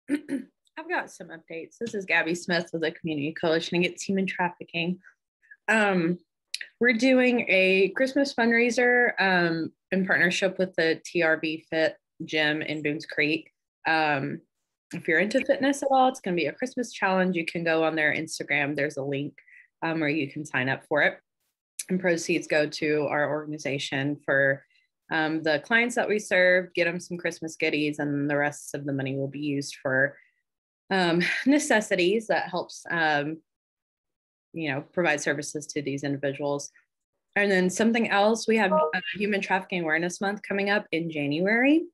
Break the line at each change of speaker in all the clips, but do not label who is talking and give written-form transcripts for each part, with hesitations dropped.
I've got some updates. This is Gabby Smith with the Community Coalition Against Human Trafficking. We're doing a Christmas fundraiser in partnership with the TRB Fit Gym in Boones Creek. If you're into fitness at all, it's going to be a Christmas challenge. You can go on their Instagram. There's a link where you can sign up for it. And proceeds go to our organization for the clients that we serve, get them some Christmas goodies, and the rest of the money will be used for necessities that helps, provide services to these individuals. And then something else, we have Human Trafficking Awareness Month coming up in January.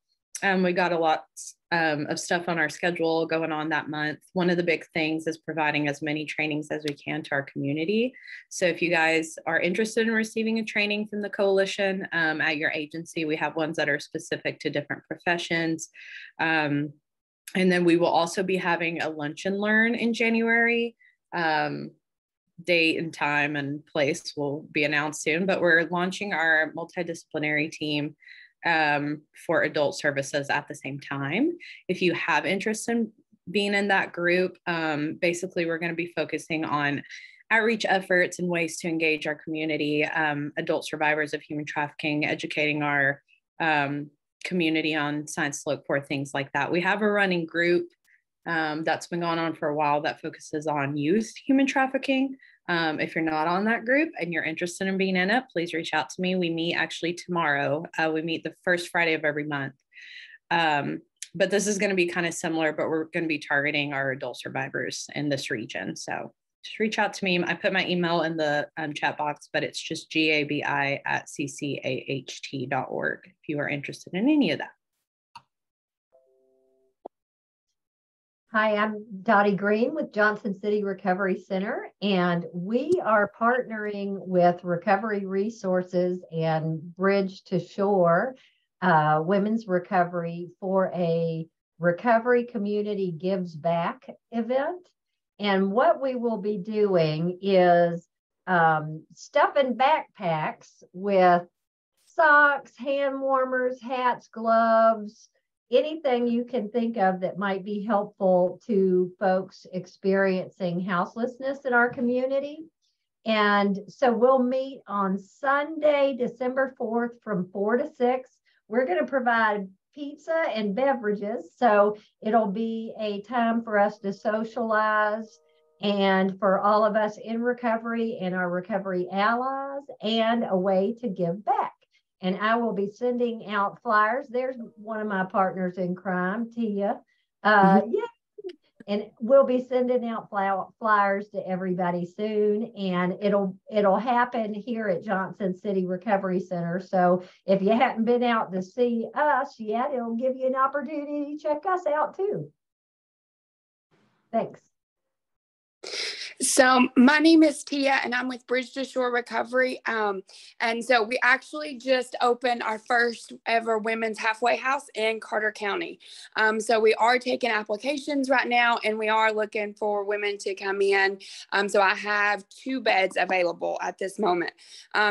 We got a lot of stuff on our schedule going on that month. One of the big things is providing as many trainings as we can to our community. So if you guys are interested in receiving a training from the coalition at your agency, we have ones that are specific to different professions. And then we will also be having a lunch and learn in January. Date and time and place will be announced soon, but we're launching our multidisciplinary team for adult services at the same time. If you have interest in being in that group, basically we're going to be focusing on outreach efforts and ways to engage our community, adult survivors of human trafficking, educating our community on signs to look for, things like that. We have a running group that's been going on for a while that focuses on youth human trafficking. If you're not on that group and you're interested in being in it, please reach out to me. We meet actually tomorrow. We meet the first Friday of every month. But this is going to be kind of similar, but we're going to be targeting our adult survivors in this region. So just reach out to me. I put my email in the chat box, but it's just gabi@ccaht.org if you are interested in any of that.
Hi, I'm Dottie Green with Johnson City Recovery Center, and we are partnering with Recovery Resources and Bridge to Shore Women's Recovery for a Recovery Community Gives Back event. And what we will be doing is stuffing backpacks with socks, hand warmers, hats, gloves, anything you can think of that might be helpful to folks experiencing houselessness in our community. And so we'll meet on Sunday, December 4th from 4 to 6. We're going to provide pizza and beverages. So it'll be a time for us to socialize and for all of us in recovery and our recovery allies, and a way to give back. And I will be sending out flyers. There's one of my partners in crime, Tia. Yeah. And we'll be sending out flyers to everybody soon. And it'll happen here at Johnson City Recovery Center. So if you haven't been out to see us yet, it'll give you an opportunity to check us out too. Thanks.
So my name is Tia, and I'm with Bridge to Shore Recovery. And so we actually just opened our first ever women's halfway house in Carter County. So we are taking applications right now, and we are looking for women to come in. So I have 2 beds available at this moment.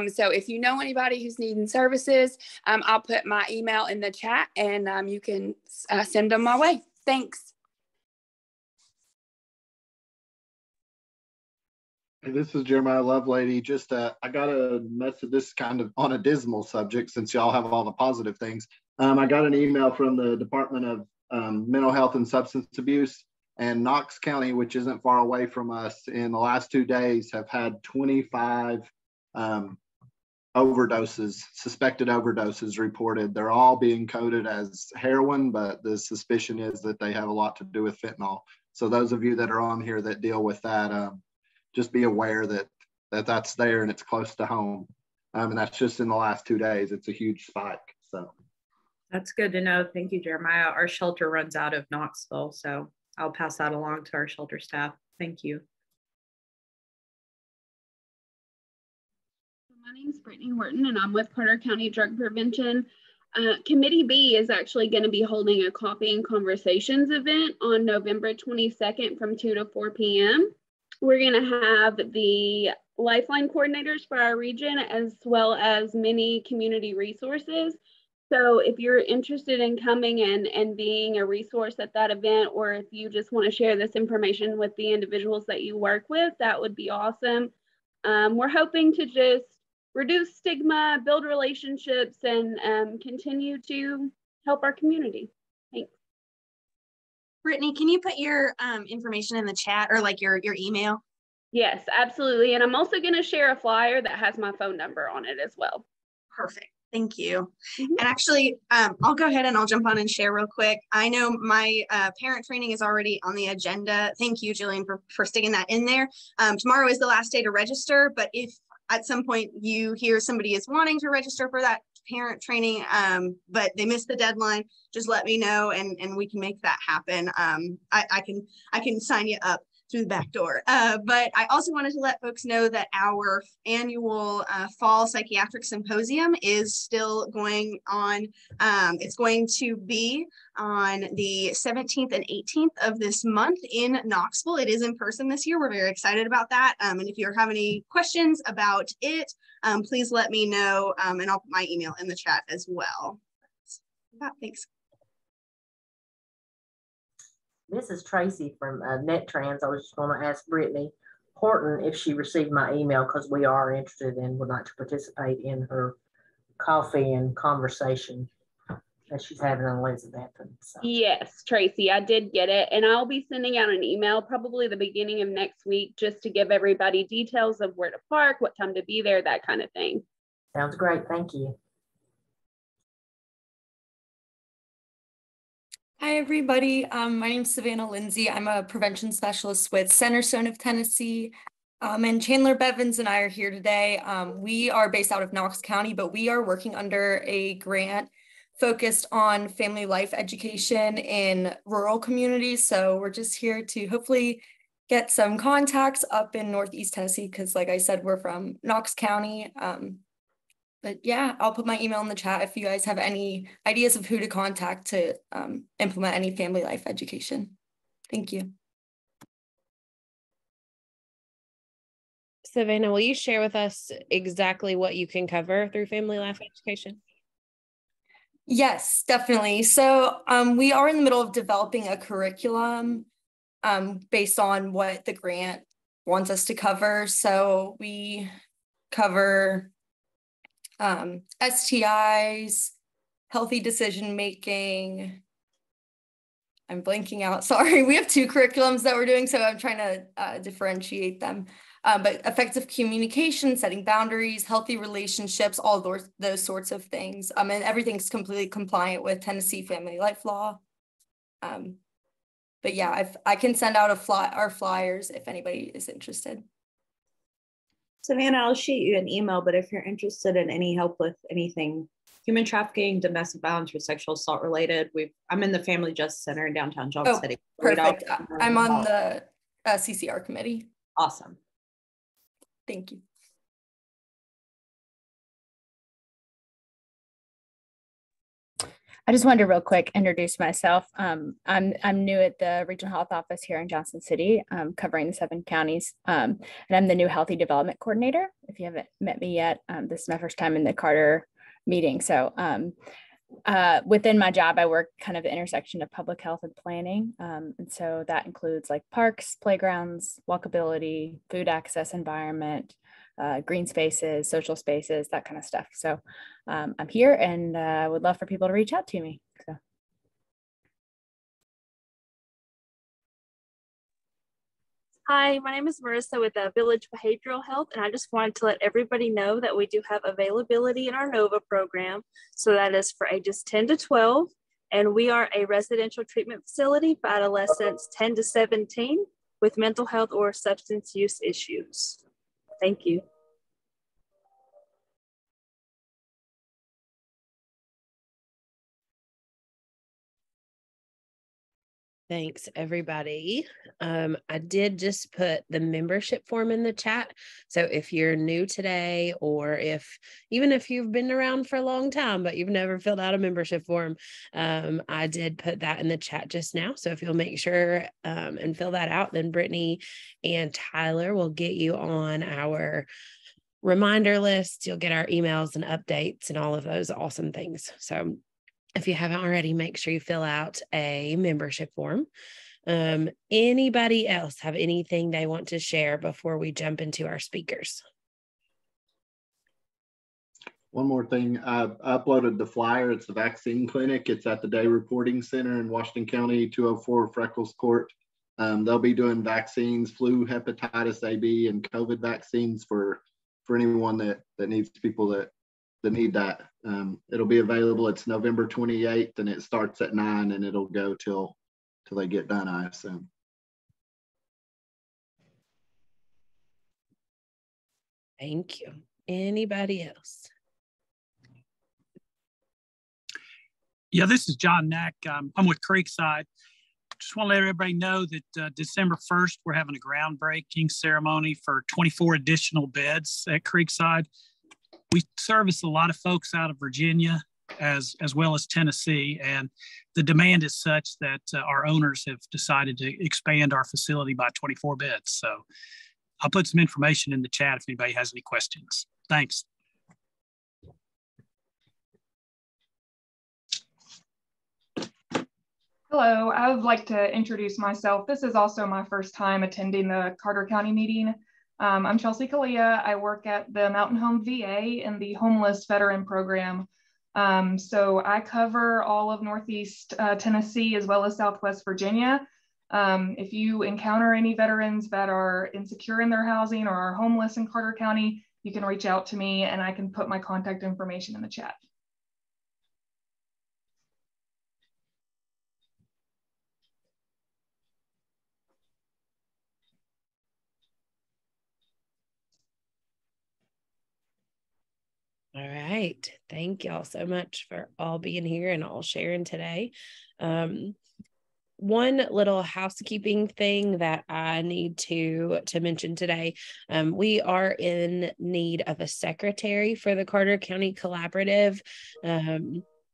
So if you know anybody who's needing services, I'll put my email in the chat, and you can send them my way. Thanks.
Hey, this is Jeremiah Lovelady. Just I got a message. This kind of on a dismal subject, since y'all have all the positive things. I got an email from the Department of Mental Health and Substance Abuse, and Knox County, which isn't far away from us, in the last 2 days have had 25 overdoses, suspected overdoses reported. They're all being coded as heroin, but the suspicion is that they have a lot to do with fentanyl. So those of you that are on here that deal with that, just be aware that that's there and it's close to home. And that's just in the last 2 days. It's a huge spike. So
that's good to know. Thank you, Jeremiah. Our shelter runs out of Knoxville, so I'll pass that along to our shelter staff. Thank you.
My name is Brittany Horton, and I'm with Carter County Drug Prevention. Committee B is actually going to be holding a coffee and conversations event on November 22nd from 2 to 4 p.m. We're going to have the Lifeline coordinators for our region, as well as many community resources. So if you're interested in coming and being a resource at that event, or if you just want to share this information with the individuals that you work with, that would be awesome. We're hoping to just reduce stigma, build relationships, and continue to help our community. Thanks.
Brittany, can you put your information in the chat, or like your email?
Yes, absolutely. And I'm also going to share a flyer that has my phone number on it as well.
Perfect. Thank you. And actually, I'll go ahead and I'll jump on and share real quick. I know my parent training is already on the agenda. Thank you, Jillian, for sticking that in there. Tomorrow is the last day to register, but if at some point you hear somebody is wanting to register for that parent training, but they missed the deadline, just let me know and we can make that happen. I can sign you up through the back door. But I also wanted to let folks know that our annual fall psychiatric symposium is still going on. It's going to be on the 17th and 18th of this month in Knoxville. It is in person this year. We're very excited about that. And if you have any questions about it, please let me know, and I'll put my email in the chat as well. Thanks.
This is Tracy from NetTrans. I was just going to ask Brittany Horton if she received my email, because we are interested and would like to participate in her coffee and conversation that she's having on Elizabeth. So.
Yes, Tracy, I did get it. And I'll be sending out an email probably the beginning of next week just to give everybody details of where to park, what time to be there, that kind of thing.
Sounds great. Thank you.
Hi, everybody. My name is Savannah Lindsay. I'm a prevention specialist with Centerstone of Tennessee. And Chandler Bevins and I are here today. We are based out of Knox County, but we are working under a grant focused on family life education in rural communities. So we're just here to hopefully get some contacts up in Northeast Tennessee, because like I said, we're from Knox County. But yeah, I'll put my email in the chat if you guys have any ideas of who to contact to implement any family life education. Thank you.
Savannah, will you share with us exactly what you can cover through family life education?
Yes, definitely. So we are in the middle of developing a curriculum based on what the grant wants us to cover. So we cover STIs, healthy decision making. I'm blanking out, sorry. We have two curriculums that we're doing, so I'm trying to differentiate them. But effective communication, setting boundaries, healthy relationships, all those sorts of things. And everything's completely compliant with Tennessee family life law. But yeah, I can send out our flyers if anybody is interested.
Savannah, I'll shoot you an email, but if you're interested in any help with anything human trafficking, domestic violence, or sexual assault related, I'm in the Family Justice Center in downtown Johnson City.
Perfect. I'm on the CCR committee.
Awesome.
Thank you.
I just wanted to real quick introduce myself. I'm new at the Regional Health Office here in Johnson City, covering the 7 counties, and I'm the new Healthy Development Coordinator. If you haven't met me yet, this is my first time in the Carter meeting. So within my job, I work kind of the intersection of public health and planning, and so that includes like parks, playgrounds, walkability, food access, environment, green spaces, social spaces, that kind of stuff. So I'm here and would love for people to reach out to me. So.
Hi, my name is Marissa with Village Behavioral Health, and I just wanted to let everybody know that we do have availability in our NOVA program. So that is for ages 10 to 12, and we are a residential treatment facility for adolescents 10 to 17 with mental health or substance use issues. Thank you.
Thanks, everybody. I did just put the membership form in the chat. So if you're new today, or even if you've been around for a long time, but you've never filled out a membership form, I did put that in the chat just now. So if you'll make sure and fill that out, then Brittany and Tyler will get you on our reminder lists. You'll get our emails and updates and all of those awesome things. So if you haven't already, make sure you fill out a membership form. Anybody else have anything they want to share before we jump into our speakers?
One more thing, I've uploaded the flyer. It's the vaccine clinic. It's at the Day Reporting Center in Washington County, 204 Freckles Court. They'll be doing vaccines, flu, hepatitis A/B, and COVID vaccines for anyone that needs people that need that. It'll be available. It's November 28th, and it starts at 9, and it'll go till they get done, I assume.
Thank you. Anybody else?
Yeah, this is John Knack. I'm with Creekside. Just want to let everybody know that December 1st, we're having a groundbreaking ceremony for 24 additional beds at Creekside. We service a lot of folks out of Virginia as well as Tennessee, and the demand is such that our owners have decided to expand our facility by 24 beds. So I'll put some information in the chat if anybody has any questions. Thanks.
Hello, I would like to introduce myself. This is also my first time attending the Carter County meeting. I'm Chelsea Kalia. I work at the Mountain Home VA in the Homeless Veteran Program. So I cover all of Northeast Tennessee as well as Southwest Virginia. If you encounter any veterans that are insecure in their housing or are homeless in Carter County, you can reach out to me and I can put my contact information in the chat.
All right. Thank y'all so much for all being here and all sharing today. One little housekeeping thing that I need to mention today. We are in need of a secretary for the Carter County Collaborative.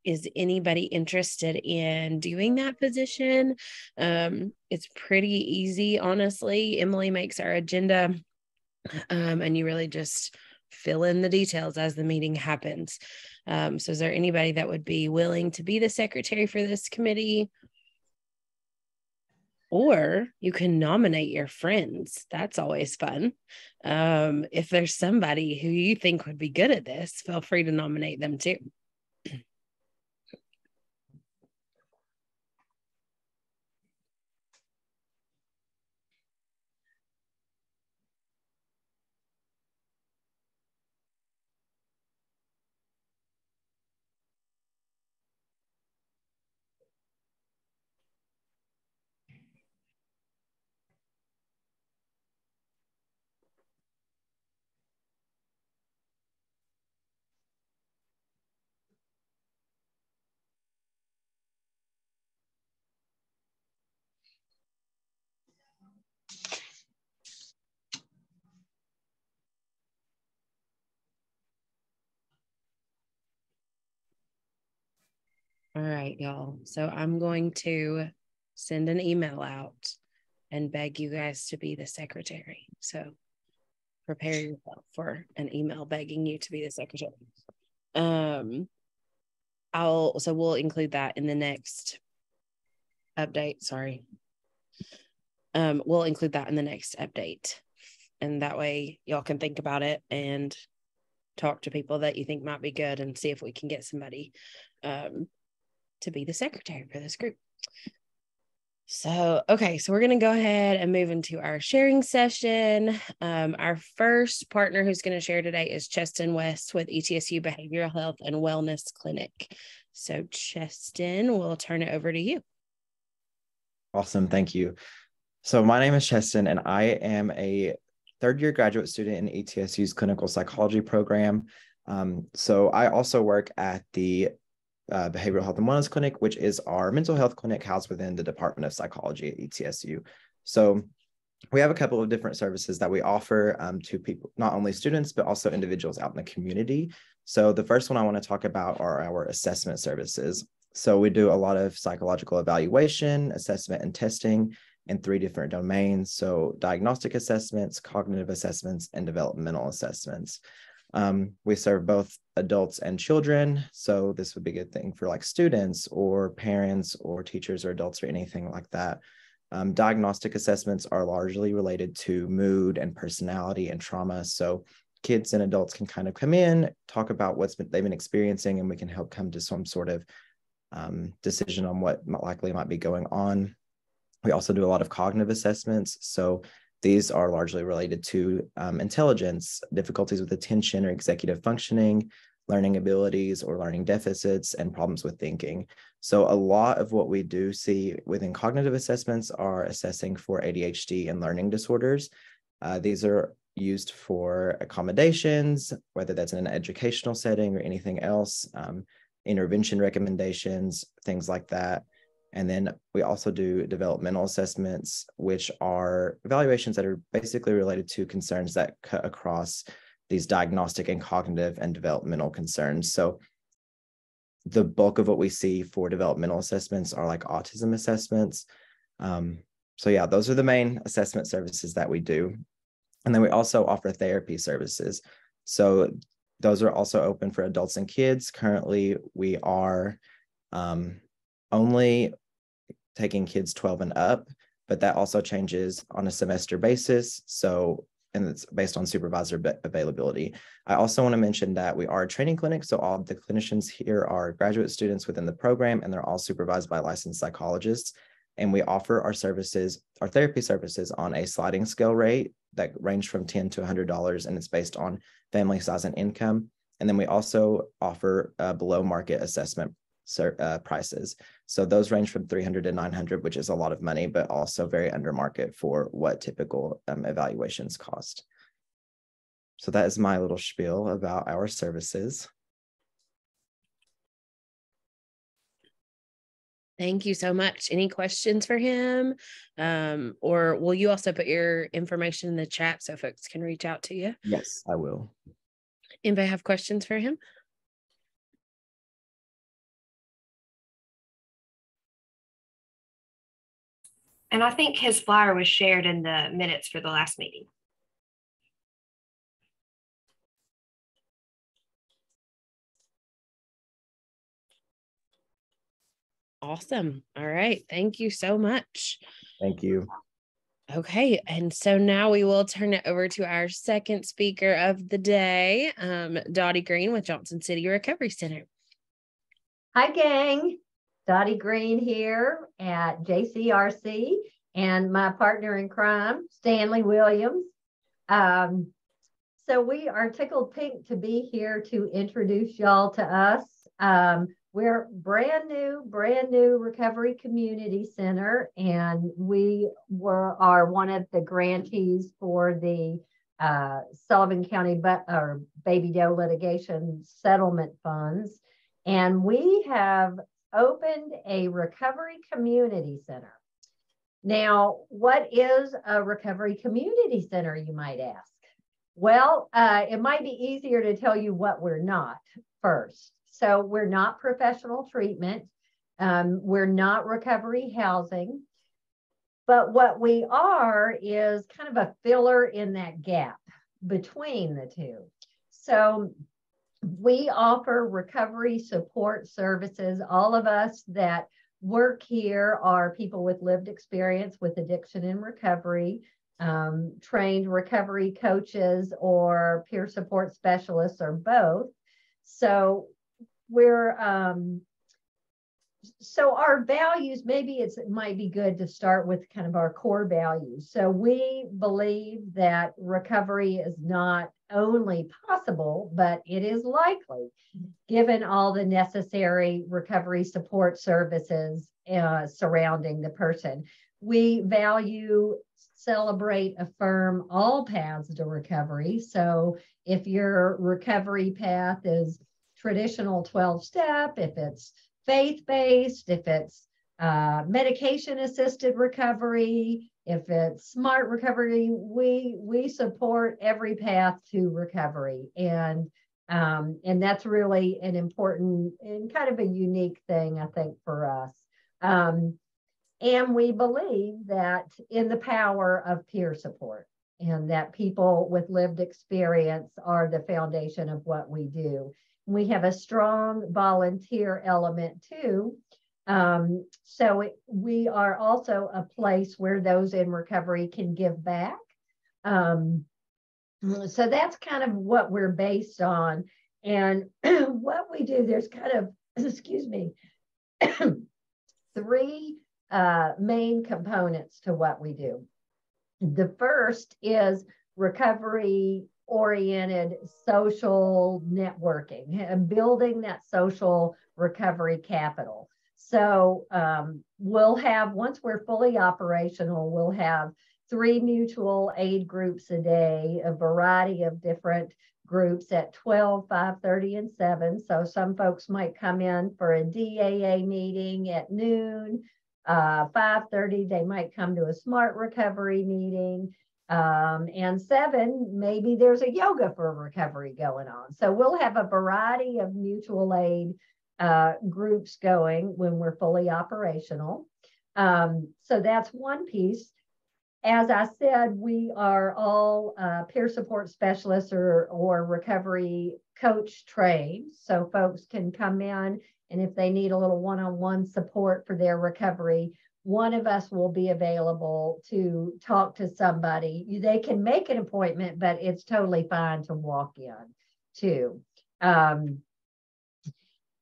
Is anybody interested in doing that position? It's pretty easy, honestly. Emily makes our agenda, and you really just fill in the details as the meeting happens. So is there anybody that would be willing to be the secretary for this committee? Or you can nominate your friends. That's always fun. If there's somebody who you think would be good at this, feel free to nominate them too. All right, y'all. So I'm going to send an email out and beg you guys to be the secretary. So prepare yourself for an email begging you to be the secretary. We'll include that in the next update. Sorry. We'll include that in the next update. And that way y'all can think about it and talk to people that you think might be good and see if we can get somebody to be the secretary for this group. So, okay, so we're going to go ahead and move into our sharing session. Our first partner who's going to share today is Cheston West with ETSU Behavioral Health and Wellness Clinic. So, Cheston, we'll turn it over to you.
Awesome, thank you. So, my name is Cheston, and I am a third-year graduate student in ETSU's clinical psychology program. So, I also work at the Behavioral Health and Wellness Clinic, which is our mental health clinic housed within the Department of Psychology at ETSU. So we have a couple of different services that we offer to people, not only students, but also individuals out in the community. So the first one I want to talk about are our assessment services. So we do a lot of psychological evaluation, assessment, and testing. in 3 different domains. So diagnostic assessments, cognitive assessments, and developmental assessments. We serve both adults and children. So this would be a good thing for like students or parents or teachers or adults or anything like that. Diagnostic assessments are largely related to mood and personality and trauma. So kids and adults can kind of come in, talk about they've been experiencing, and we can help come to some sort of decision on what likely might be going on. We also do a lot of cognitive assessments. So these are largely related to intelligence, difficulties with attention or executive functioning, learning abilities or learning deficits, and problems with thinking. So a lot of what we do see within cognitive assessments are assessing for ADHD and learning disorders. These are used for accommodations, whether that's in an educational setting or anything else, intervention recommendations, things like that. And then we also do developmental assessments, which are evaluations that are basically related to concerns that cut across these diagnostic and cognitive and developmental concerns. So the bulk of what we see for developmental assessments are like autism assessments. So yeah, those are the main assessment services that we do. And then we also offer therapy services. So those are also open for adults and kids. Currently, we are only taking kids 12 and up, but that also changes on a semester basis. So, and it's based on supervisor availability. I also want to mention that we are a training clinic. So all the clinicians here are graduate students within the program, and they're all supervised by licensed psychologists. And we offer our services, our therapy services, on a sliding scale rate that range from $10 to $100, and it's based on family size and income. And then we also offer below market assessment prices. So those range from $300 to $900, which is a lot of money, but also very under market for what typical evaluations cost. So that is my little spiel about our services.
Thank you so much. Any questions for him? Or will you also put your information in the chat so folks can reach out to you?
Yes, I will.
Anybody have questions for him?
And I think his flyer was shared in the minutes for the last meeting.
Awesome. All right. Thank you so much.
Thank you.
Okay. And so now we will turn it over to our second speaker of the day, Dottie Green with Johnson City Recovery Center.
Hi, gang. Dottie Green here at JCRC, and my partner in crime, Stanley Williams. So we are tickled pink to be here to introduce y'all to us. We're brand new recovery community center, and we are one of the grantees for the Sullivan County Baby Doe litigation settlement funds. And we have opened a recovery community center. Now, what is a recovery community center, you might ask? Well, it might be easier to tell you what we're not first. So we're not professional treatment. We're not recovery housing. But what we are is kind of a filler in that gap between the two. So we offer recovery support services. All of us that work here are people with lived experience with addiction and recovery, trained recovery coaches or peer support specialists, or both. So so our values, maybe it might be good to start with kind of our core values. So we believe that recovery is not only possible, but it is likely, given all the necessary recovery support services surrounding the person. We value, celebrate, affirm all paths to recovery. So if your recovery path is traditional 12-step, if it's faith-based, if it's medication-assisted recovery, if it's smart recovery, we support every path to recovery. And that's really an important and kind of a unique thing, I think, for us. And we believe that in the power of peer support, and that people with lived experience are the foundation of what we do. We have a strong volunteer element too. We are also a place where those in recovery can give back. So that's kind of what we're based on. And what we do, there's kind of, excuse me, three main components to what we do. The first is recovery-oriented social networking, building that social recovery capital. So we'll have, once we're fully operational, we'll have 3 mutual aid groups a day, a variety of different groups at 12, 5:30, and 7. So some folks might come in for a DAA meeting at noon. 5:30, they might come to a SMART recovery meeting. And 7, maybe there's a yoga for recovery going on. So we'll have a variety of mutual aid groups going when we're fully operational. So that's one piece. As I said, we are all peer support specialists or recovery coach trained. So folks can come in, and if they need a little one-on-one support for their recovery, one of us will be available to talk to somebody. They can make an appointment, but it's totally fine to walk in too.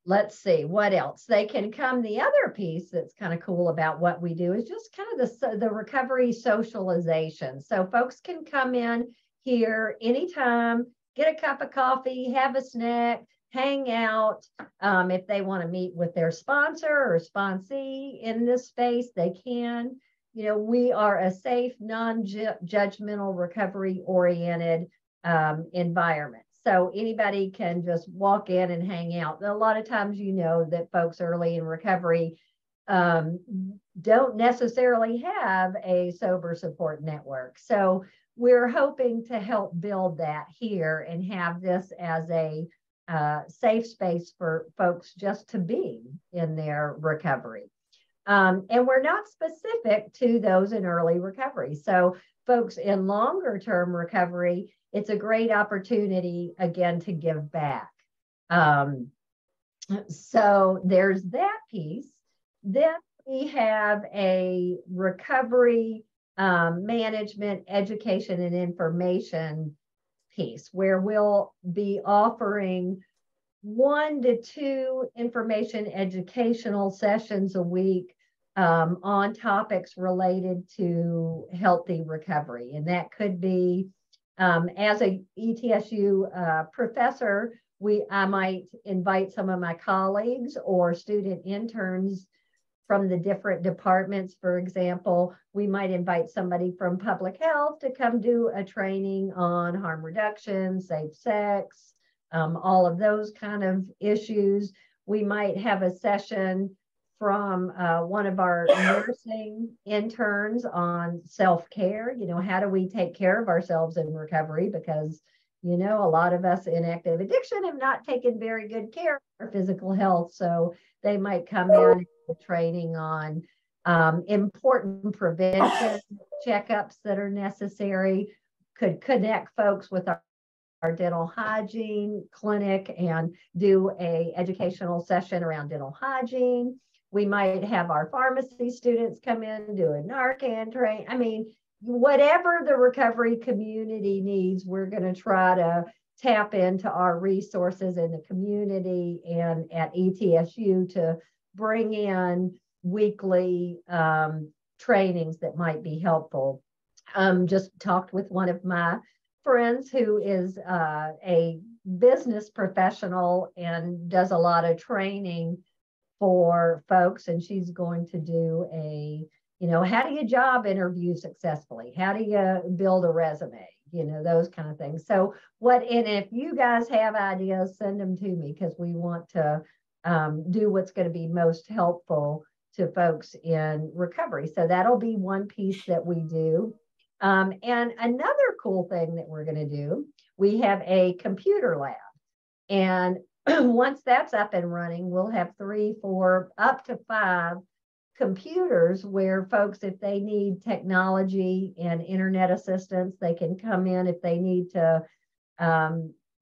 Let's see, what else? They can come. The other piece that's kind of cool about what we do is just kind of the recovery socialization. So folks can come in here anytime, get a cup of coffee, have a snack, hang out. If they want to meet with their sponsor or sponsee in this space, they can. You know, we are a safe, non-judgmental, recovery-oriented environment. So anybody can just walk in and hang out. A lot of times, you know, that folks early in recovery don't necessarily have a sober support network. So we're hoping to help build that here and have this as a safe space for folks just to be in their recovery. And we're not specific to those in early recovery. So folks in longer term recovery, it's a great opportunity, again, to give back. So there's that piece. Then we have a recovery management, education, and information piece where we'll be offering 1 to 2 information educational sessions a week on topics related to healthy recovery. And that could be, as a ETSU professor, I might invite some of my colleagues or student interns from the different departments. For example, we might invite somebody from public health to come do a training on harm reduction, safe sex, all of those kind of issues. We might have a session from one of our nursing interns on self-care. You know, how do we take care of ourselves in recovery? Because, you know, a lot of us in active addiction have not taken very good care of our physical health. So they might come in with training on important prevention checkups that are necessary, could connect folks with our dental hygiene clinic and do a educational session around dental hygiene. We might have our pharmacy students come in, do a Narcan train. I mean, whatever the recovery community needs, we're going to try to tap into our resources in the community and at ETSU to bring in weekly trainings that might be helpful. Just talked with one of my friends who is a business professional and does a lot of training for folks, and she's going to do a, you know, how do you job interview successfully? How do you build a resume? You know, those kind of things. So and if you guys have ideas, send them to me, because we want to do what's going to be most helpful to folks in recovery. So that'll be one piece that we do. And another cool thing that we're going to do, we have a computer lab. And once that's up and running, we'll have 3, 4, up to 5 computers where folks, if they need technology and internet assistance, they can come in. If they need to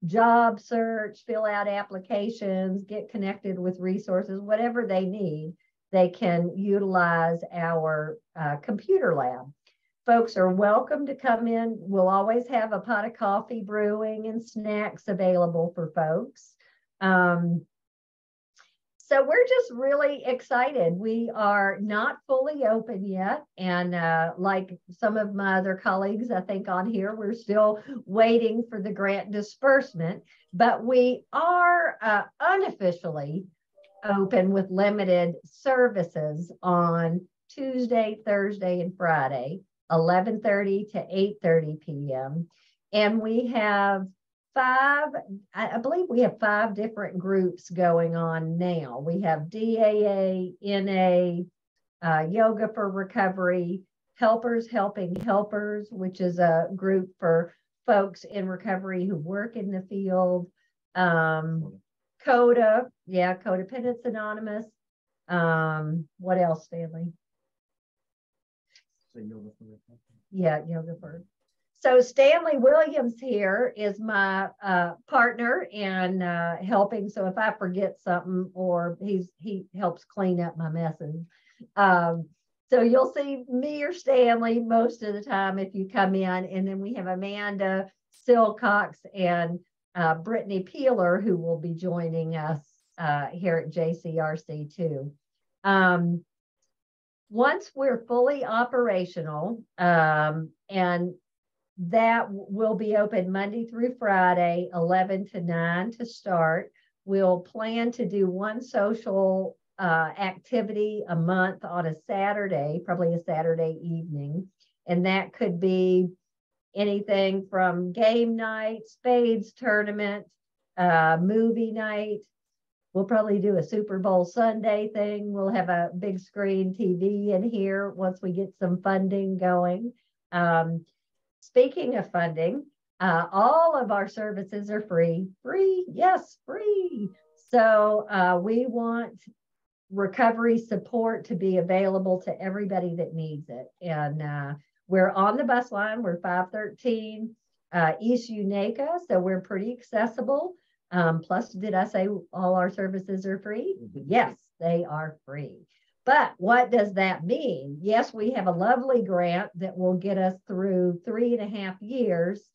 job search, fill out applications, get connected with resources, whatever they need, they can utilize our computer lab. Folks are welcome to come in. We'll always have a pot of coffee brewing and snacks available for folks. So we're just really excited. We are not fully open yet. And like some of my other colleagues, I think on here, we're still waiting for the grant disbursement, but we are unofficially open with limited services on Tuesday, Thursday, and Friday, 11:30 to 8:30 p.m. And we have I believe we have 5 different groups going on now. We have DAA, NA, Yoga for Recovery, Helpers Helping Helpers, which is a group for folks in recovery who work in the field. CODA, yeah, Codependence Anonymous. What else, Stanley? Yeah, Yoga for. So Stanley Williams here is my partner and helping. So if I forget something, or he helps clean up my messes. So you'll see me or Stanley most of the time if you come in. And then we have Amanda Silcox and Brittany Peeler, who will be joining us here at JCRC too. Once we're fully operational, and that will be open Monday through Friday, 11 to 9 to start. We'll plan to do one social activity a month on a Saturday, probably a Saturday evening. And that could be anything from game night, spades tournament, movie night. We'll probably do a Super Bowl Sunday thing. We'll have a big screen TV in here once we get some funding going. Speaking of funding, all of our services are free. Free, yes, free. So we want recovery support to be available to everybody that needs it. And we're on the bus line. We're 513 East Unaka, so we're pretty accessible. Plus, did I say all our services are free? Yes, they are free. But what does that mean? Yes, we have a lovely grant that will get us through 3.5 years,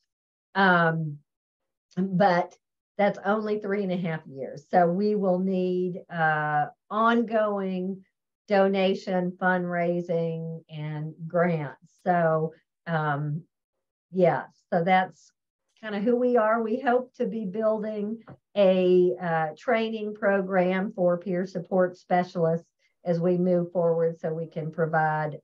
but that's only 3.5 years. So we will need ongoing donation, fundraising, and grants. So yeah, so that's kind of who we are. We hope to be building a training program for peer support specialists as we move forward, so we can provide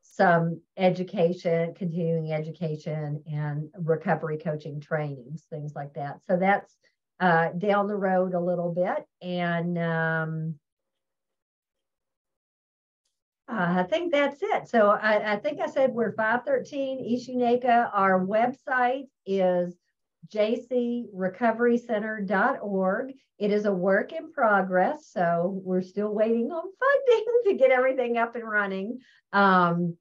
some education, continuing education, and recovery coaching trainings, things like that. So that's down the road a little bit. And I think that's it. So I think I said we're 513 East Unaka. Our website is jcrecoverycenter.org. It is a work in progress, so we're still waiting on funding to get everything up and running to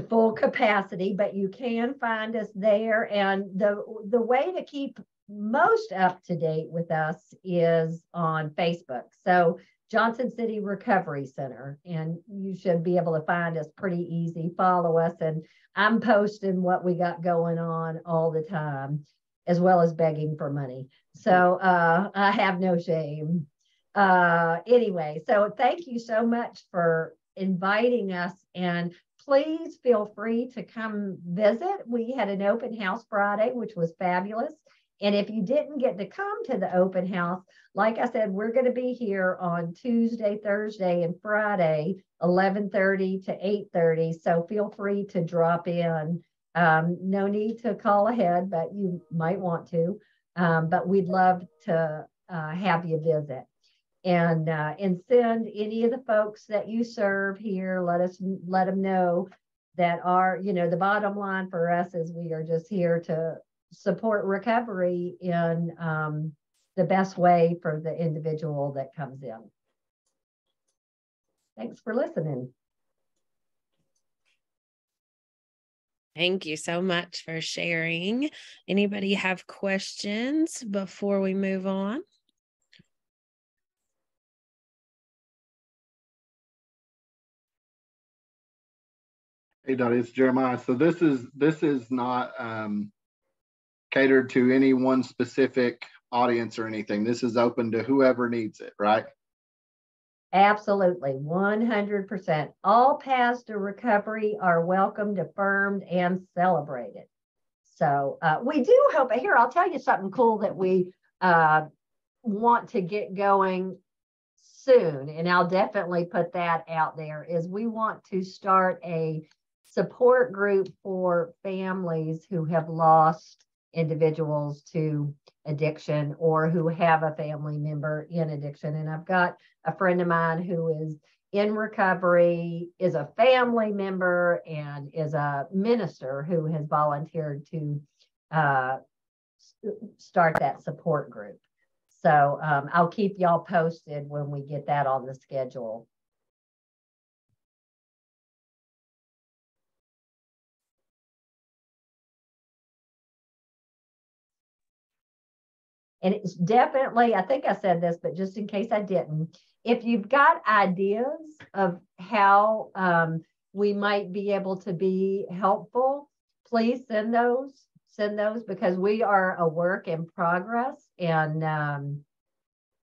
full capacity, but you can find us there. And the way to keep most up to date with us is on Facebook. So Johnson City Recovery Center, and you should be able to find us pretty easy. Follow us, and I'm posting what we got going on all the time, as well as begging for money. So I have no shame. Anyway, so thank you so much for inviting us, and please feel free to come visit. We had an open house Friday, which was fabulous. And if you didn't get to come to the open house, like I said, we're going to be here on Tuesday, Thursday, and Friday, 11:30 to 8:30. So feel free to drop in. No need to call ahead, but you might want to. But we'd love to have you visit. And send any of the folks that you serve here. Let them know that the bottom line for us is we are just here to support recovery in the best way for the individual that comes in. Thanks for listening.
Thank you so much for sharing. Anybody have questions before we move on?
Hey, Dottie, it's Jeremiah. So this is not catered to any one specific audience or anything. This is open to whoever needs it, right?
Absolutely, 100%. All paths to recovery are welcomed, affirmed, and celebrated. So we do hope, here, I'll tell you something cool that we want to get going soon, and I'll definitely put that out there, is we want to start a support group for families who have lost individuals to addiction or who have a family member in addiction. And I've got a friend of mine who is in recovery, is a family member, and is a minister who has volunteered to start that support group. So I'll keep y'all posted when we get that on the schedule. And it's definitely, I think I said this, but just in case I didn't, if you've got ideas of how we might be able to be helpful, please send those, because we are a work in progress. And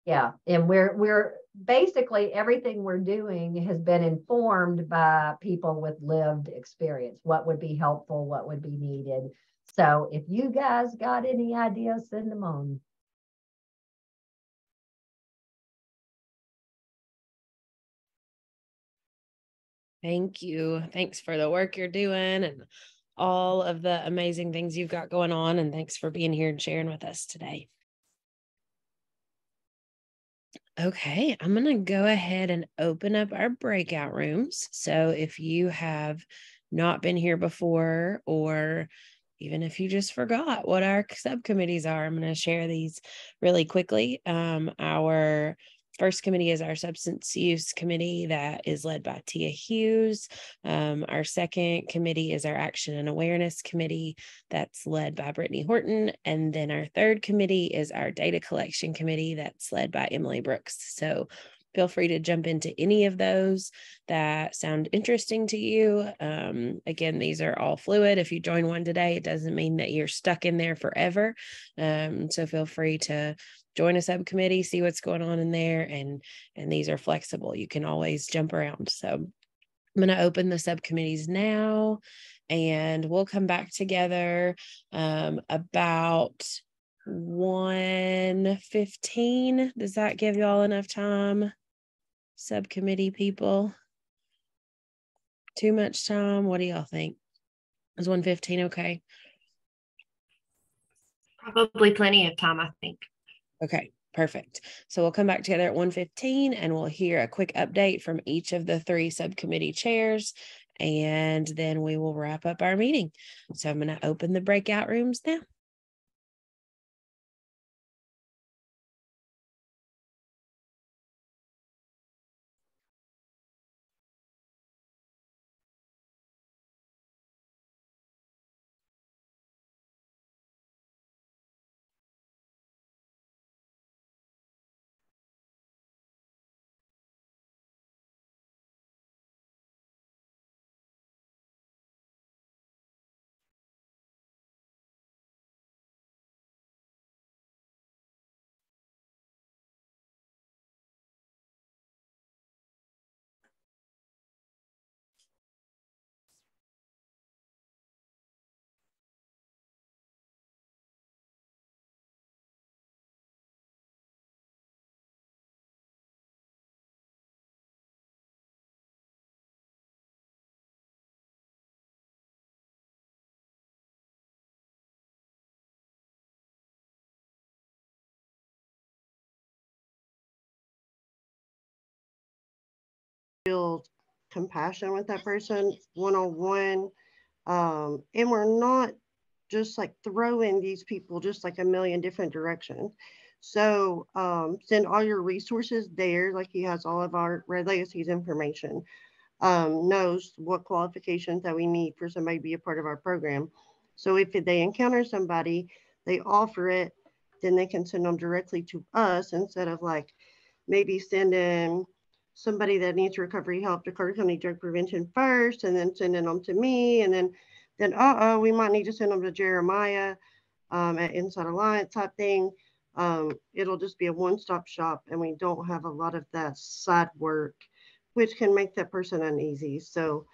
yeah, and we're basically, everything we're doing has been informed by people with lived experience, what would be helpful, what would be needed. So if you guys got any ideas, send them on.
Thank you. Thanks for the work you're doing and all of the amazing things you've got going on. And thanks for being here and sharing with us today. Okay, I'm going to go ahead and open up our breakout rooms. So if you have not been here before, or even if you just forgot what our subcommittees are, I'm going to share these really quickly. Our first committee is our substance use committee that is led by Tia Hughes. Our second committee is our action and awareness committee that's led by Brittany Horton. And then our third committee is our data collection committee that's led by Emily Brooks. So feel free to jump into any of those that sound interesting to you. Again, these are all fluid. If you join one today, it doesn't mean that you're stuck in there forever. So feel free to join a subcommittee, see what's going on in there. And these are flexible. You can always jump around. So I'm going to open the subcommittees now, and we'll come back together about 1:15. Does that give y'all enough time? Subcommittee people? Too much time? What do y'all think? Is 1:15 okay?
Probably plenty of time, I think.
Okay, perfect. So we'll come back together at 1:15 and we'll hear a quick update from each of the three subcommittee chairs, and then we will wrap up our meeting. So I'm going to open the breakout rooms now.
Build compassion with that person one-on-one, and we're not just like throwing these people just like a million different directions. So send all your resources there. Like he has all of our Red Legacy's information, knows what qualifications that we need for somebody to be a part of our program. So if they encounter somebody, they offer it, then they can send them directly to us instead of like maybe sending somebody that needs recovery help to Carter County Drug Prevention first, and then sending them to me, and then we might need to send them to Jeremiah at Inside Alliance type thing. It'll just be a one-stop shop, and we don't have a lot of that side work, which can make that person uneasy. So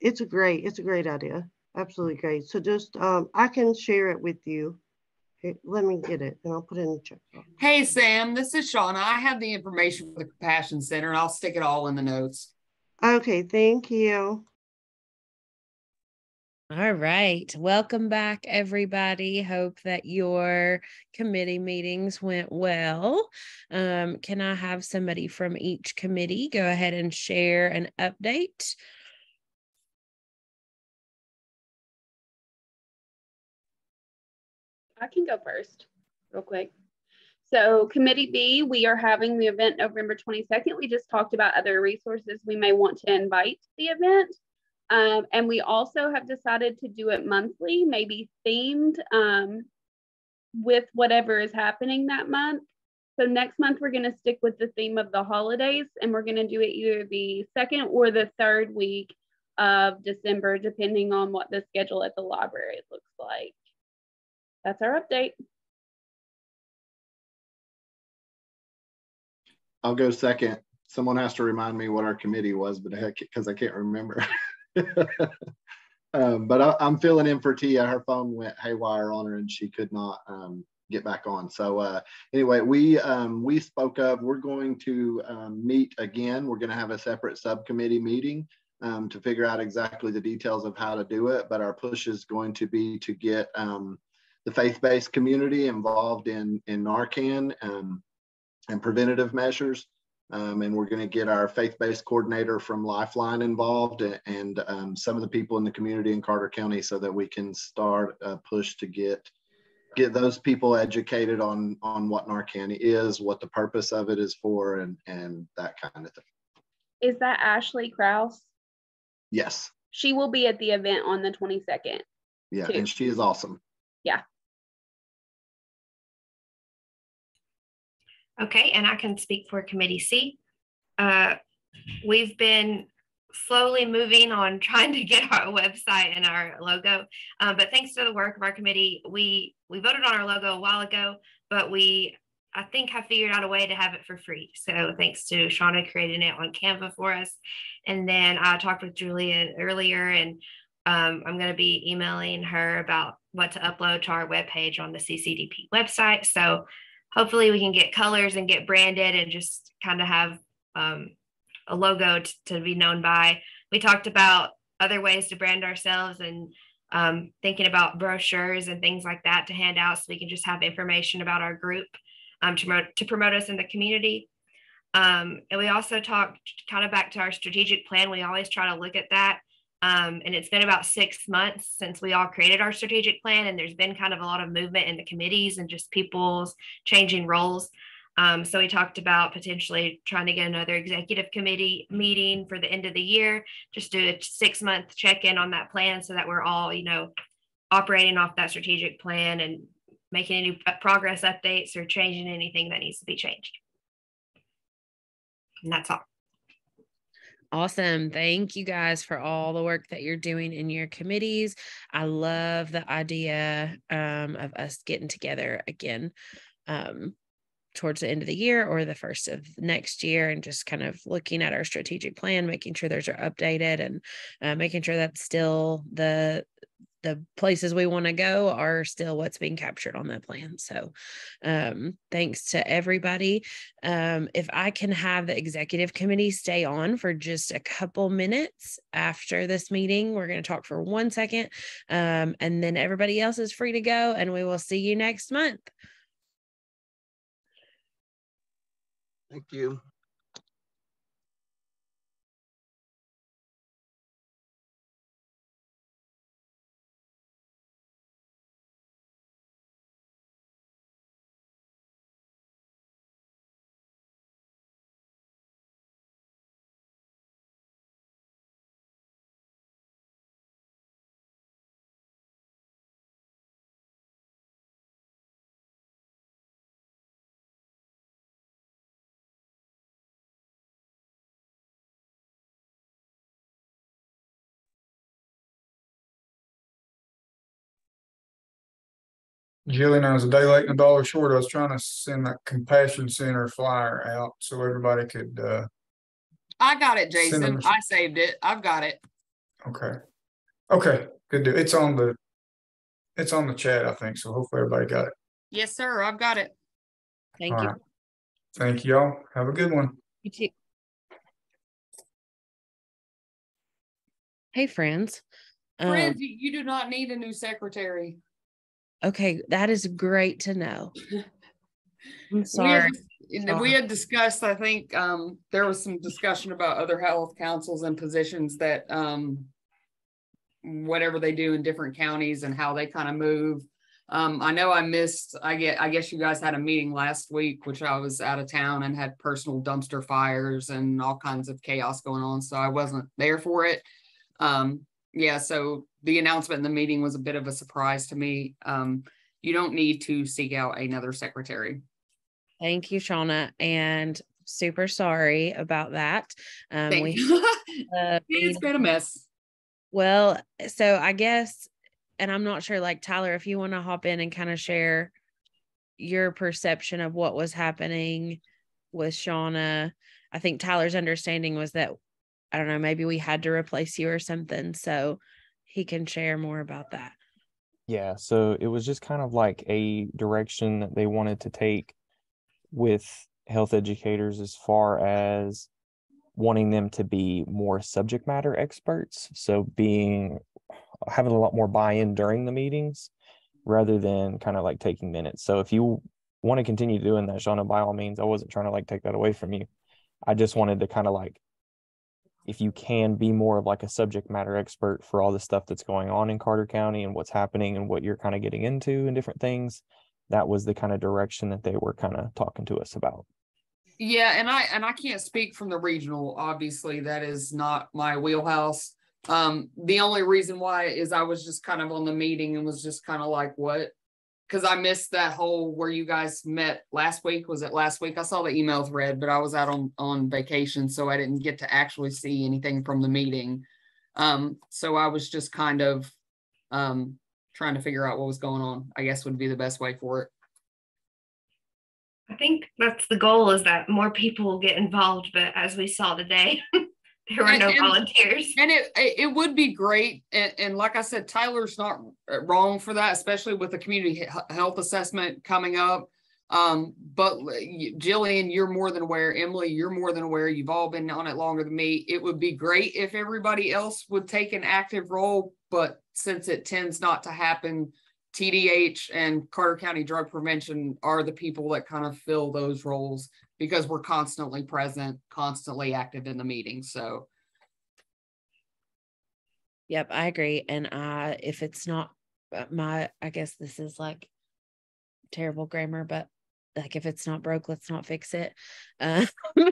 it's a great idea. Absolutely great. So just, I can share it with you. Okay, let me get it and I'll put it in the chat.
Hey, Sam, this is Shauna. I have the information for the Compassion Center and I'll stick it all in the notes.
Okay, thank you.
All right. Welcome back, everybody. Hope that your committee meetings went well. Can I have somebody from each committee go ahead and share an update?
I can go first real quick. So Committee B, we are having the event November 22nd. We just talked about other resources we may want to invite to the event. And we also have decided to do it monthly, maybe themed with whatever is happening that month. So next month, we're going to stick with the theme of the holidays, and we're going to do it either the second or the third week of December, depending on what the schedule at the library looks like. That's our update.
I'll go second. Someone has to remind me what our committee was, but because I can't remember. But I'm filling in for Tia. Her phone went haywire on her and she could not get back on. So anyway, we spoke of, we're going to meet again. We're going to have a separate subcommittee meeting to figure out exactly the details of how to do it. But our push is going to be to get the faith-based community involved in Narcan and preventative measures. And we're going to get our faith-based coordinator from Lifeline involved and some of the people in the community in Carter County so that we can start a push to get those people educated on what Narcan is, what the purpose of it is for, and that kind of thing.
Is that Ashley Krause?
Yes.
She will be at the event on the 22nd.
Yeah,
too.
and she is awesome.
Yeah.
Okay, and I can speak for Committee C. We've been slowly moving on trying to get our website and our logo, but thanks to the work of our committee, we voted on our logo a while ago, but I think have figured out a way to have it for free. So thanks to Shauna creating it on Canva for us. And then I talked with Julia earlier, and I'm going to be emailing her about what to upload to our webpage on the CCDP website. So hopefully we can get colors and get branded and just kind of have a logo to be known by. We talked about other ways to brand ourselves and thinking about brochures and things like that to hand out so we can just have information about our group to promote us in the community. And we also talked kind of back to our strategic plan. We always try to look at that. And it's been about 6 months since we all created our strategic plan, and there's been kind of a lot of movement in the committees and just people's changing roles. So we talked about potentially trying to get another executive committee meeting for the end of the year, just do a 6-month check-in on that plan so that we're all, operating off that strategic plan and making any progress updates or changing anything that needs to be changed. And that's all.
Awesome. Thank you guys for all the work that you're doing in your committees. I love the idea of us getting together again towards the end of the year or the first of next year and just kind of looking at our strategic plan, making sure those are updated and making sure that still the places we want to go are still what's being captured on that plan. So thanks to everybody. If I can have the executive committee stay on for just a couple minutes after this meeting, we're going to talk for 1 second and then everybody else is free to go and we will see you next month.
Thank you.
Jillian, I was a day late and $1 short. I was trying to send that Compassion Center flyer out so everybody could.
I got it,
Send them
Jason. I saved it. I've got it.
Okay. Okay. Good deal. It's on the chat, I think. So hopefully everybody got it.
Yes, sir. I've got it.
Thank
All
you.
right. Thank y'all. Have a good one.
You too. Hey, friends.
Friends, you do not need a new secretary.
Okay, that is great to know. I'm sorry.
We had discussed, I think there was some discussion about other health councils and positions that whatever they do in different counties and how they kind of move. I know I guess you guys had a meeting last week, which I was out of town and had personal dumpster fires and all kinds of chaos going on. So I wasn't there for it. Yeah, so the announcement in the meeting was a bit of a surprise to me. You don't need to seek out another secretary.
Thank you, Shauna, and super sorry about that.
It's been a mess.
Well, so I guess, and I'm not sure, like Tyler, if you want to hop in and kind of share your perception of what was happening with Shauna. I think Tyler's understanding was that, I don't know, maybe we had to replace you or something. So he can share more about that.
Yeah, so it was just kind of like a direction that they wanted to take with health educators as far as wanting them to be more subject matter experts. So having a lot more buy-in during the meetings rather than kind of like taking minutes. So if you want to continue doing that, Shauna, by all means, I wasn't trying to like take that away from you. I just wanted to kind of like, if you can be more of like a subject matter expert for all the stuff that's going on in Carter County and what's happening and what you're kind of getting into and different things, that was the kind of direction that they were kind of talking to us about.
Yeah, and I can't speak from the regional. Obviously, that is not my wheelhouse. The only reason why is I was just kind of on the meeting and was just kind of like, what? Because I missed that whole where you guys met last week. Was it last week? I saw the email thread, but I was out on vacation, so I didn't get to actually see anything from the meeting. So I was just kind of trying to figure out what was going on, I guess would be the best way for it.
I think that's the goal, is that more people will get involved, but as we saw today, there were no volunteers. And
it would be great. And like I said, Tyler's not wrong for that, especially with the community health assessment coming up. But Jillian, you're more than aware. Emily, you're more than aware. You've all been on it longer than me. It would be great if everybody else would take an active role, but since it tends not to happen, TDH and Carter County Drug Prevention are the people that kind of fill those roles because we're constantly present, constantly active in the meeting. So.
Yep, I agree. And if it's not I guess this is like terrible grammar, but like if it's not broke, let's not fix it. I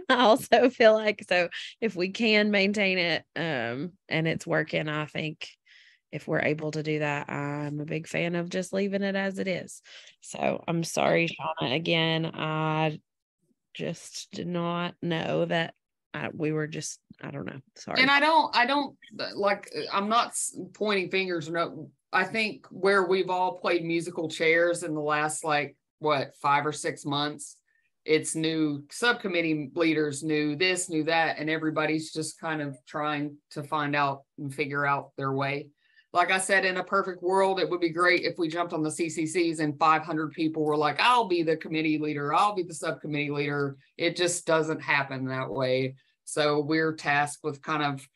also feel like, so if we can maintain it and it's working, I think if we're able to do that, I'm a big fan of just leaving it as it is. So I'm sorry, Shauna, again, I just did not know that we were just, I don't know. Sorry.
And I don't like, I'm not pointing fingers. No, I think where we've all played musical chairs in the last, 5 or 6 months, it's new subcommittee leaders, knew this, knew that, and everybody's just kind of trying to find out and figure out their way. Like I said, in a perfect world, it would be great if we jumped on the CCCs and 500 people were like, I'll be the committee leader, I'll be the subcommittee leader. It just doesn't happen that way. So we're tasked with kind of,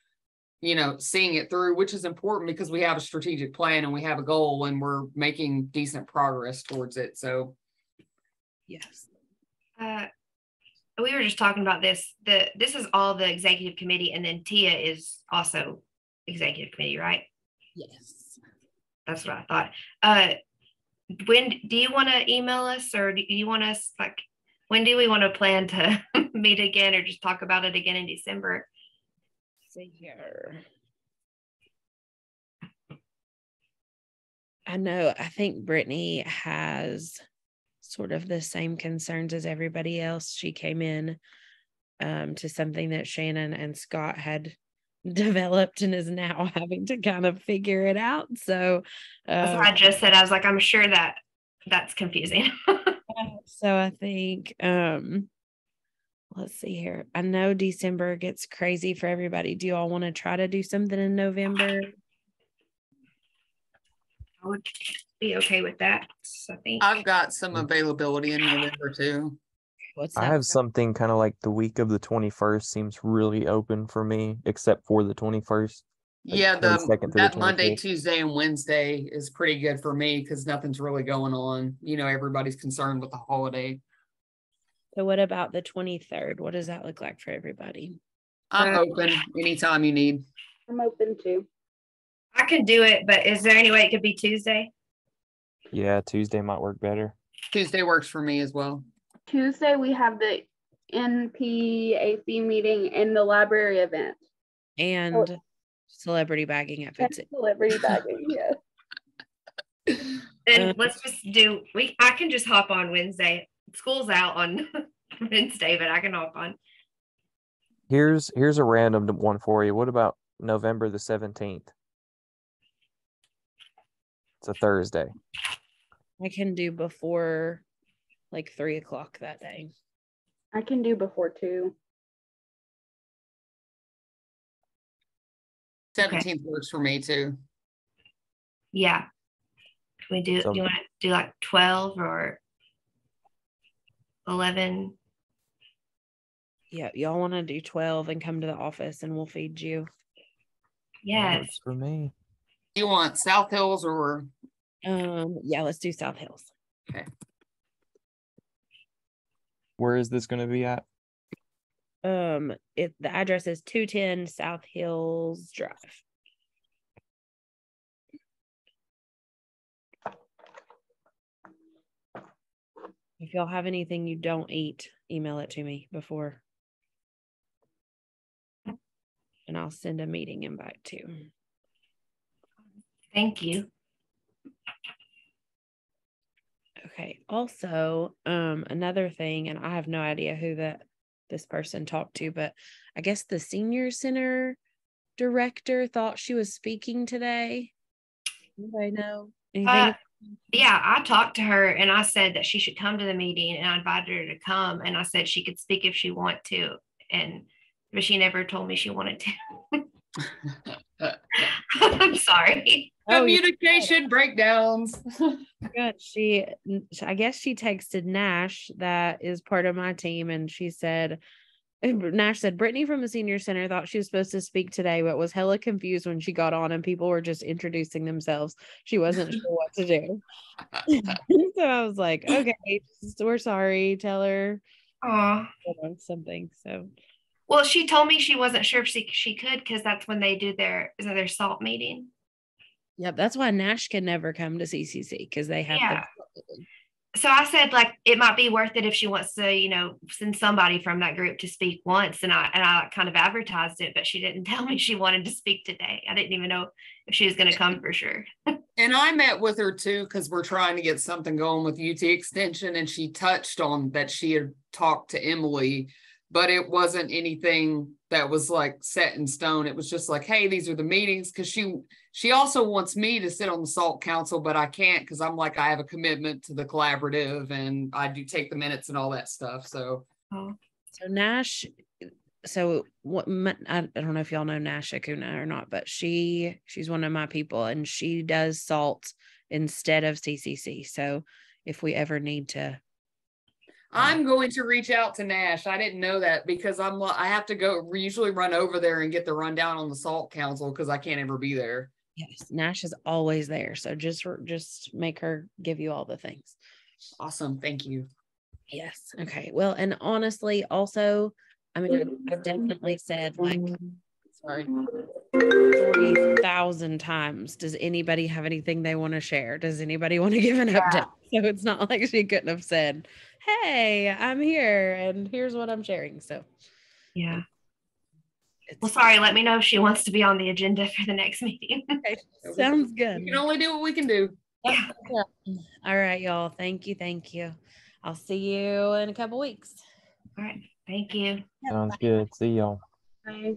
seeing it through, which is important because we have a strategic plan and we have a goal and we're making decent progress towards it. So,
yes.
We were just talking about this. This is all the executive committee, and then Tia is also executive committee, right?
Yes.
That's what I thought. When do you want to email us, or do you want us, when do we want to plan to meet again, or just talk about it again in December?
See here. I think Brittany has sort of the same concerns as everybody else. She came in to something that Shannon and Scott had developed and is now having to kind of figure it out. So
that's what I just said. I was like, I'm sure that that's confusing.
So I think, let's see here. I know December gets crazy for everybody. Do you all want to try to do something in November?
I would be okay with that. I think
I've got some availability in November too.
What's
I have something kind of like the week of the 21st seems really open for me, except for the 21st. Like
Yeah,
22nd through
that
the
Monday,
25th.
Tuesday, and Wednesday is pretty good for me because nothing's really going on. You know, everybody's concerned with the holiday.
So what about the 23rd? What does that look like for everybody?
I'm open anytime you need.
I'm open too.
I can do it, but is there any way it could be Tuesday?
Yeah, Tuesday might work better.
Tuesday works for me as well.
Tuesday, we have the NPAC meeting and the library event.
And celebrity bagging at Fitz.
Celebrity bagging, yes.
Then let's just do, I can just hop on Wednesday. School's out on Wednesday, but I can hop on.
Here's a random one for you. What about November the 17th? It's a Thursday.
I can do before like 3 o'clock that day.
I can do before 2.
17th works for me too.
Yeah. Can we do,
So-
you want to do like 12 or 11?
Yeah, y'all want to do 12 and come to the office and we'll feed you.
Yes.
Works for me.
You want South Hills or?
Yeah, let's do South Hills.
Okay.
Where is this going to be at?
The address is 210 South Hills Drive. If y'all have anything you don't eat, email it to me before. And I'll send a meeting invite too.
Thank you.
Okay. Also, another thing, and I have no idea who this person talked to, but I guess the senior center director thought she was speaking today. Anybody know anything?
Yeah, I talked to her and I said that she should come to the meeting, and I invited her to come, and I said she could speak if she wanted to, but she never told me she wanted to. I'm sorry.
Communication breakdowns.
Good. I guess she texted Nash, that is part of my team, and she said, Nash said, Brittany from the senior center thought she was supposed to speak today, but was hella confused when she got on and people were just introducing themselves. She wasn't sure what to do. So I was like, okay, we're sorry. Tell her something. So,
well, she told me she wasn't sure if she could, because that's when they do their SALT meeting.
Yep, that's why Nash can never come to CCC, because they have
So I said, like, it might be worth it if she wants to, send somebody from that group to speak once. And I kind of advertised it, but she didn't tell me she wanted to speak today. I didn't even know if she was going to come for sure.
And I met with her too, because we're trying to get something going with UT Extension. And she touched on that she had talked to Emily, but it wasn't anything that was like set in stone. It was just like, hey, these are the meetings. Because she also wants me to sit on the SALT council, but I can't, because I'm like, I have a commitment to the collaborative and I do take the minutes and all that stuff. So
Nash, what I don't know if y'all know Nash Akuna or not, but she's one of my people, and she does SALT instead of CCC. So if we ever need to,
I'm going to reach out to Nash. I didn't know that, because I have to go, we usually run over there and get the rundown on the SALT council, because I can't ever be there.
yes, Nash is always there. So just make her give you all the things.
Awesome. Thank you.
Yes. Okay. Well, and honestly, also, I mean, I've definitely said, like, sorry, 40,000 times, does anybody have anything they want to share? Does anybody want to give an update? So it's not like she couldn't have said, hey, I'm here and here's what I'm sharing. So
yeah. Well, sorry, let me know if she wants to be on the agenda for the next meeting.
Okay. Sounds good.
We can only do what we can do.
Yeah.
All right, y'all. Thank you. I'll see you in a couple weeks.
All right. Thank you.
Sounds good. See y'all.
Bye.